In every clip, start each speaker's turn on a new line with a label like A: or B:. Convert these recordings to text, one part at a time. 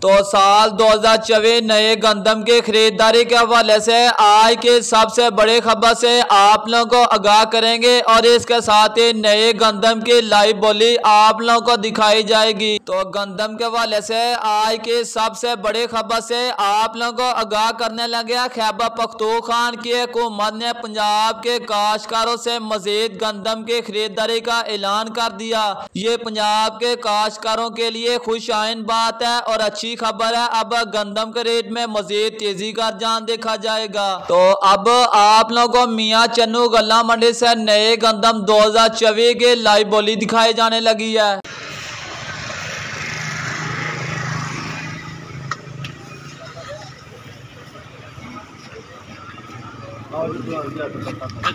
A: तो साल 2024 नए गंदम की खरीदारी के हवाले से आज के सबसे बड़ी खबर से आप लोगों को आगाह करेंगे और इसके साथ ही नए गंदम की लाइव बोली आप लोगों को दिखाई जाएगी। तो गंदम के हवाले से आज की सबसे बड़ी खबर से आप लोगों को आगाह करने लगे। खैबर पख्तूनख्वा की हुकूमत ने पंजाब के काश्तकारों से मजीद गंदम की खरीदारी का ऐलान कर दिया। ये पंजाब के काश्तकारों के लिए खुशआइन बात है और अच्छी खबर है। अब गंदम के रेट में मजीद तेजी का रुझान देखा जाएगा। तो अब आप लोगों को मियां चन्नू गल्ला मंडी से नए गंदम 2024 के लाइव बोली दिखाई जाने लगी है।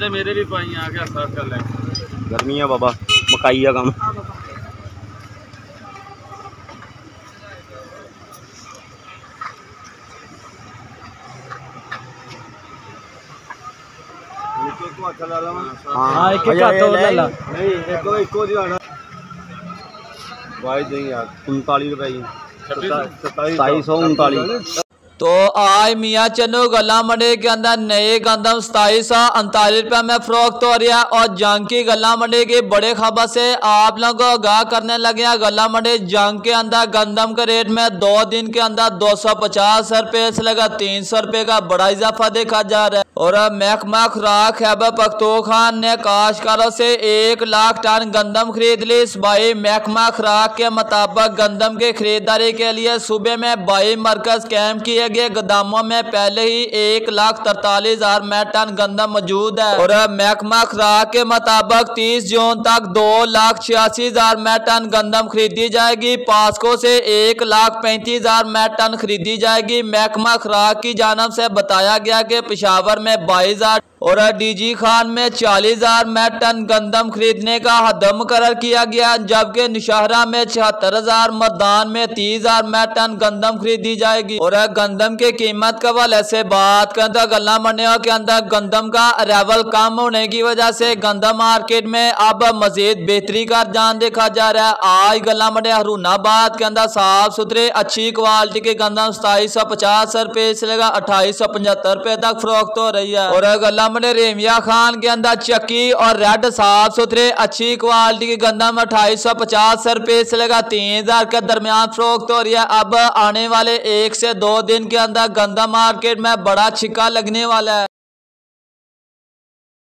B: मेरे भी पाई आ गया साथ कर ले
C: गर्मी है बाबा मकाई का काम उनतालीस रुपए 2739।
A: तो आज मियां चन्नू गल्ला मंडी के अंदर नए गंदम 2739 रुपये में फरोख्त हो रहा है। और जंग की गल्ला मंडी की बड़ी खबर से आप लोगों को आगाह करने लगे। गल्ला मंडी जंग के अंदर गंदम के रेट में 2 दिन के अंदर 250 रुपये से लगा 300 रुपये का बड़ा इजाफा देखा जा रहा है। और महकमा खुराक खैबर पख्तूनख्वा ने काश्तकारों से 1 लाख टन गंदम खरीद ली। इस भाई महकमा खुराक के मुताबिक गंदम की खरीदारी के लिए सूबे में 22 मरकज कैंप किए गए। गोदामों में पहले ही 1,43,000 मेट्रिक टन गंदम मौजूद है। और महकमा खुराक के मुताबिक 30 जून तक 2,86,000 मेट्रिक टन गंदम खरीदी जाएगी। पास्को से 1,35,000 मेट्रिक टन खरीदी जाएगी। महकमा खुराक की जानब से बताया गया कि पेशावर में 22,000 और डीजी खान में 40,000 मेट्रिक टन गंदम खरीदने का हद मुकर्रर किया गया, जबकि नौशहरा में 76,000, मर्दान में 30,000 मेट्रिक टन गंदम खरीदी जाएगी। और गंदम की कीमत के हवाले से बात करें तो गल्ला मंडियों के अंदर गंदम का अराइवल कम होने की वजह से गंदम मार्केट में अब मजीद बेहतरी का रुझान देखा जा रहा है। आज गल्ला मंडी हरूनाबाद के अंदर साफ सुथरे अच्छी क्वालिटी के गंदम 2750 रुपये से लेकर 2875 रुपये तक फरोख्त हो रही है। और गल्ला मंडी रेमिया खान के अंदर चक्की और रेड साफ सुथरे अच्छी क्वालिटी की गंदम 2850 रुपये से लेकर 3,000 के दरमियान फरोख्त हो रही है। अब आने वाले 1 से 2 दिन के अंदर गंदम मार्केट में बड़ा छिक्का लगने वाला है।